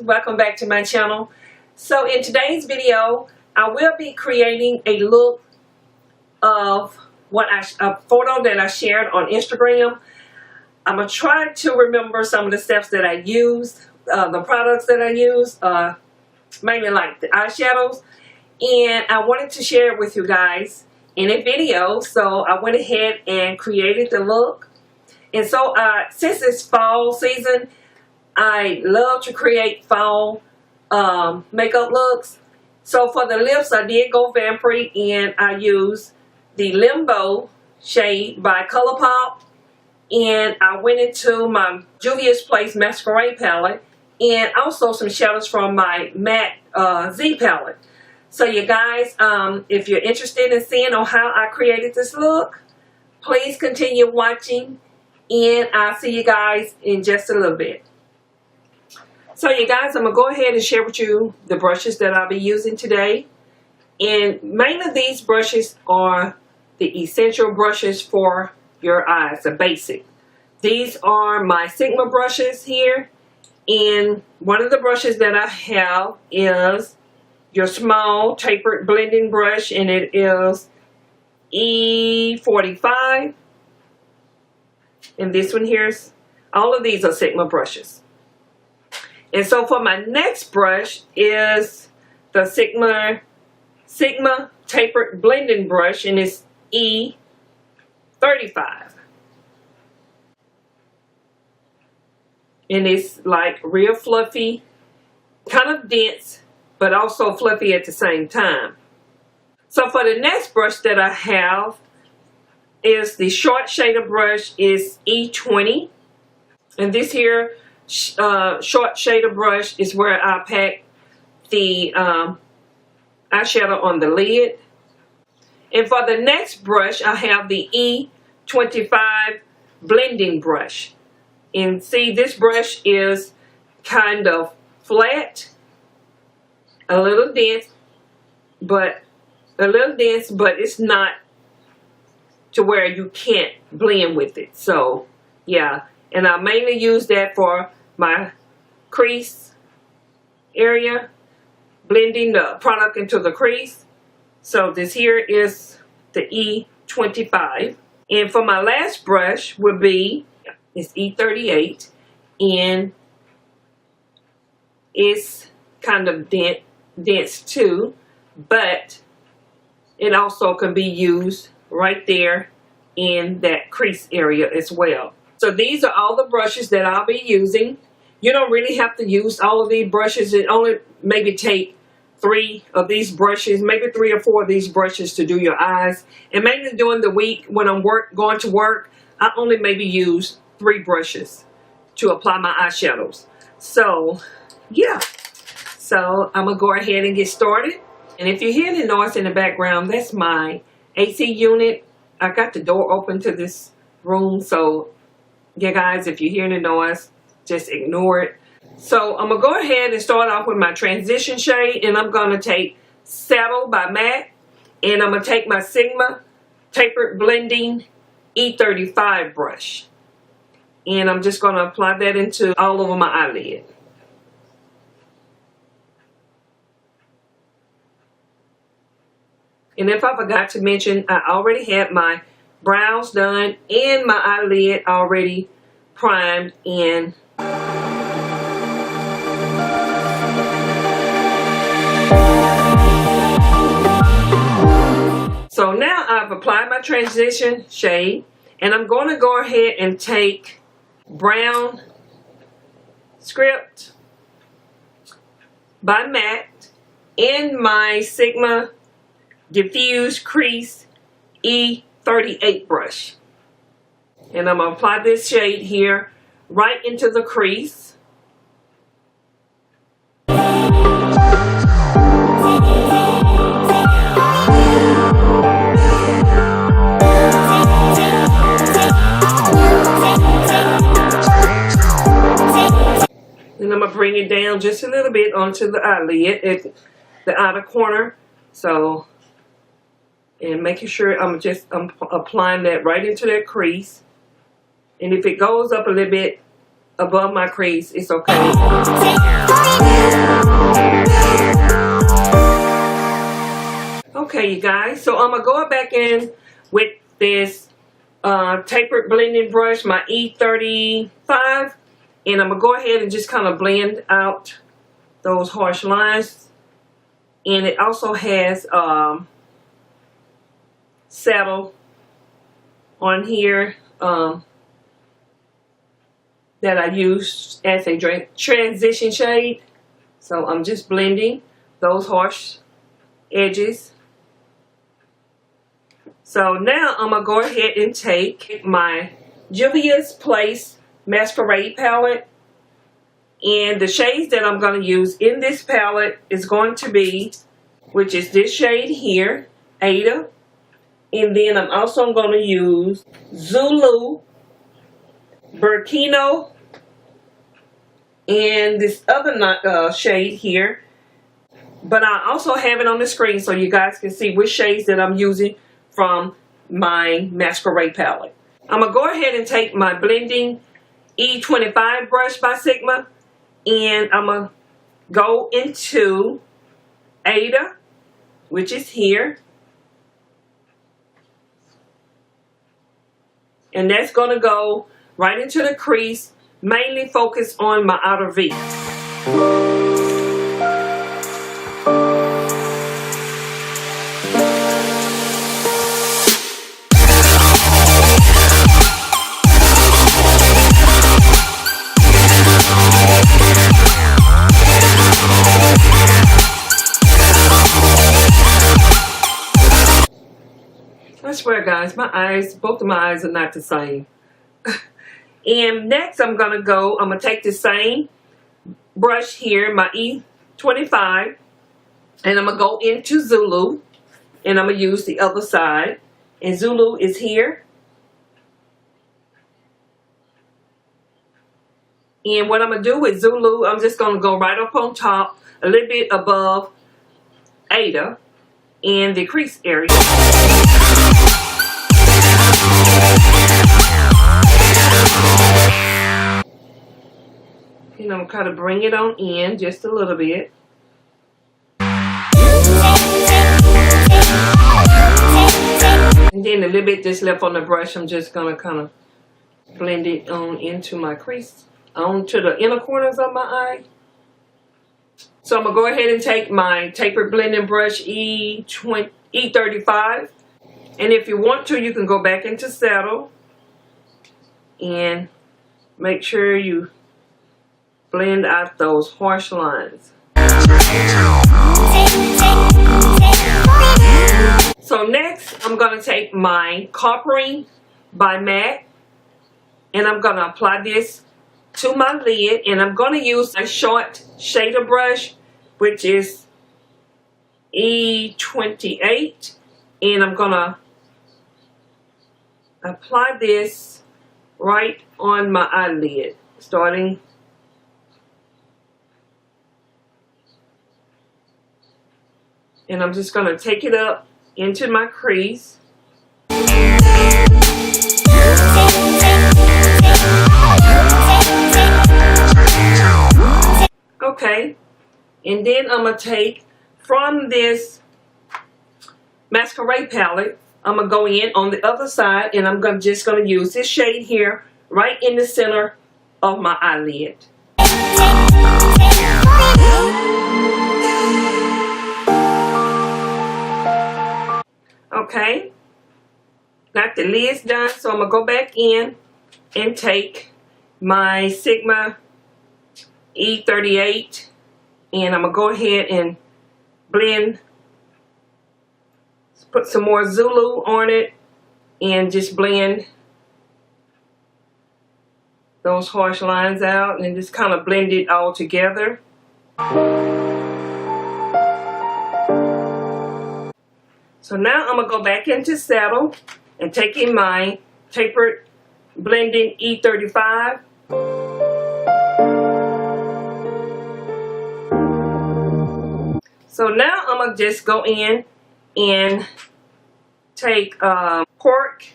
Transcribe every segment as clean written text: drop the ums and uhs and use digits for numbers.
welcome back to my channel. So in today's video, I will be creating a look of a photo that I shared on Instagram. I'm going to try to remember some of the steps that I used, the products that I used, mainly like the eyeshadows. And I wanted to share it with you guys in a video, so I went ahead and created the look. And so since it's fall season, I love to create fall makeup looks. So for the lips, I did go vampire and I used the Limbo shade by ColourPop. And I went into my Juvia's Place Masquerade palette and also some shadows from my matte Z palette. So you guys, if you're interested in seeing on how I created this look, please continue watching and I'll see you guys in just a little bit. So you guys, I'm going to go ahead and share with you the brushes that I'll be using today. And mainly these brushes are the essential brushes for your eyes, the basic. These are my Sigma brushes here. And one of the brushes that I have is your small tapered blending brush, and it is E45. And this one here's, all of these are Sigma brushes. And so for my next brush is the Sigma tapered blending brush, and it's E35. And it's like real fluffy, kind of dense, but also fluffy at the same time. So for the next brush that I have is the short shader brush, is E20. And this here short shader brush is where I pack the eyeshadow on the lid. And for the next brush, I have the E25 blending brush. And see, this brush is kind of flat, a little dense, but it's not to where you can't blend with it. So yeah, and I mainly use that for my crease area, blending the product into the crease. So this here is the E25. And for my last brush would be, it's E38, and it's kind of dense too, but it also can be used right there in that crease area as well. So these are all the brushes that I'll be using. You don't really have to use all of these brushes. It only maybe take 3 of these brushes, maybe 3 or 4 of these brushes to do your eyes. And maybe during the week when I'm going to work, I only maybe use 3 brushes to apply my eyeshadows. So yeah, so I'm gonna go ahead and get started. And if you hear the noise in the background, that's my AC unit. I got the door open to this room, so yeah guys, if you hear the noise, just ignore it. So I'm gonna go ahead and start off with my transition shade, and I'm gonna take Saddle by MAC, and I'm gonna take my Sigma tapered blending E35 brush, and I'm just gonna apply that into all over my eyelid. And if I forgot to mention, I already had my brows done and my eyelid already primed in. So now I've applied my transition shade, and I'm going to go ahead and take Brown Script by MAC in my Sigma Diffuse Crease E38 brush. And I'm going to apply this shade here right into the crease. And I'm going to bring it down just a little bit onto the eyelid at the outer corner. So, and making sure I'm applying that right into that crease. And if it goes up a little bit above my crease, it's okay. Okay, you guys, so I'm going to go back in with this tapered blending brush, my E35, and I'm going to go ahead and just kind of blend out those harsh lines. And it also has saddle on here that I use as a transition shade. So I'm just blending those harsh edges. So now I'm going to go ahead and take my Juvia's Place Masquerade palette. And the shades that I'm going to use in this palette is going to be, which is this shade here, Ada. And then I'm also going to use Zulu, Burkino, and this other shade here. But I also have it on the screen so you guys can see which shades that I'm using from my Masquerade palette. I'm going to go ahead and take my blending E25 brush by Sigma, and I'm going to go into Ada, which is here. And that's going to go right into the crease, mainly focus on my outer V. I swear, guys, my eyes, both of my eyes are not the same. And next I'm going to take the same brush here, my E25, and I'm going to go into Zulu, and I'm going to use the other side. And Zulu is here. And what I'm going to do with Zulu, I'm just going to go right up on top, a little bit above Ada, in the crease area. And I'm going to kind of bring it on in just a little bit. And then a little bit just left on the brush, I'm just going to kind of blend it on into my crease, onto the inner corners of my eye. So I'm going to go ahead and take my tapered blending brush E35. And if you want to, you can go back into saddle and make sure you blend out those harsh lines. So next, I'm going to take my Coppering by MAC, and I'm going to apply this to my lid, and I'm going to use a short shader brush, which is E28, and I'm going to apply this right on my eyelid, starting and I'm just going to take it up into my crease. Okay, and then I'm going to take from this Masquerade palette, I'm going to go in on the other side, and I'm just going to use this shade here right in the center of my eyelid. Okay, got the lids done, so I'm going to go back in and take my Sigma E38, and I'm going to go ahead and blend, put some more Zulu on it, and just blend those harsh lines out, and just kind of blend it all together. So now I'm going to go back into saddle and taking my tapered blending E35. So now I'm going to just go in and take cork.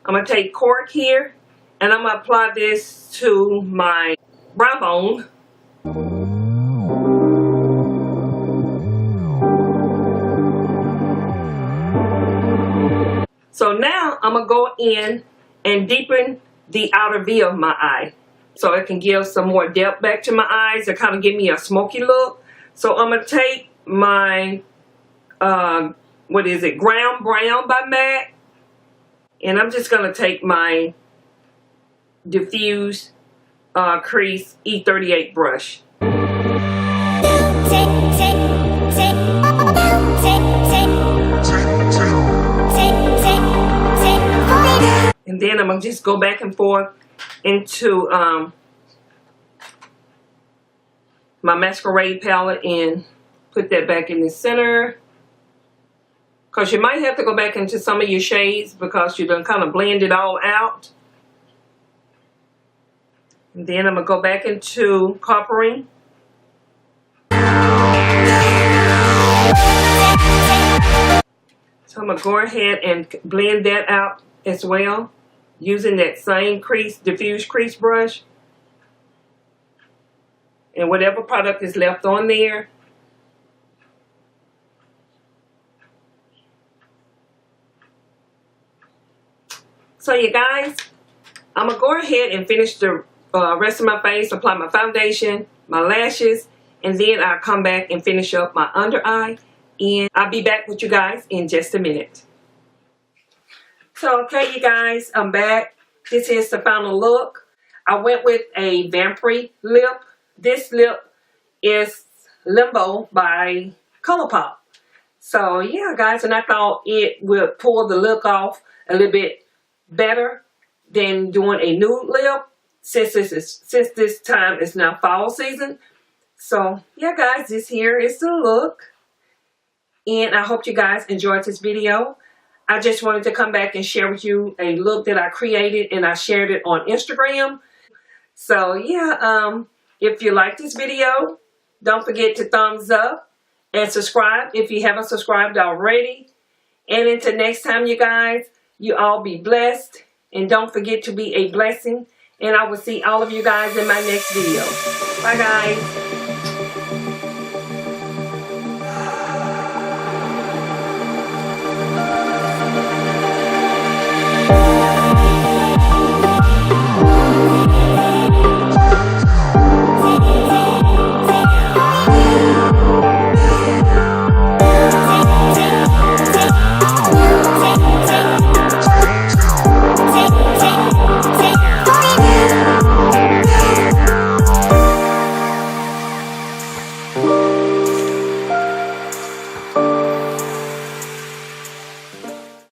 I'm going to take cork here, and I'm going to apply this to my brow bone. So now I'm going to go in and deepen the outer V of my eye, so it can give some more depth back to my eyes and kind of give me a smoky look. So I'm going to take my, what is it, Ground Brown by MAC. And I'm just going to take my Diffuse Crease E38 brush. And then I'm going to just go back and forth into my masquerade palette and put that back in the center. Because you might have to go back into some of your shades because you done kind of blend it all out. And then I'm going to go back into coppering. So I'm going to go ahead and blend that out as well, using that same crease, diffuse crease brush. And whatever product is left on there. So you guys, I'm going to go ahead and finish the rest of my face, apply my foundation, my lashes, and then I'll come back and finish up my under eye. And I'll be back with you guys in just a minute. So, okay, you guys, I'm back. This is the final look. I went with a vampire lip. This lip is Limbo by ColourPop. So, yeah, guys, and I thought it would pull the look off a little bit better than doing a nude lip, since this time is now fall season. So, yeah, guys, this here is the look. And I hope you guys enjoyed this video. I just wanted to come back and share with you a look that I created, and I shared it on Instagram. So yeah, if you like this video, don't forget to thumbs up and subscribe if you haven't subscribed already. And until next time, you guys, you all be blessed, and don't forget to be a blessing. And I will see all of you guys in my next video. Bye, guys.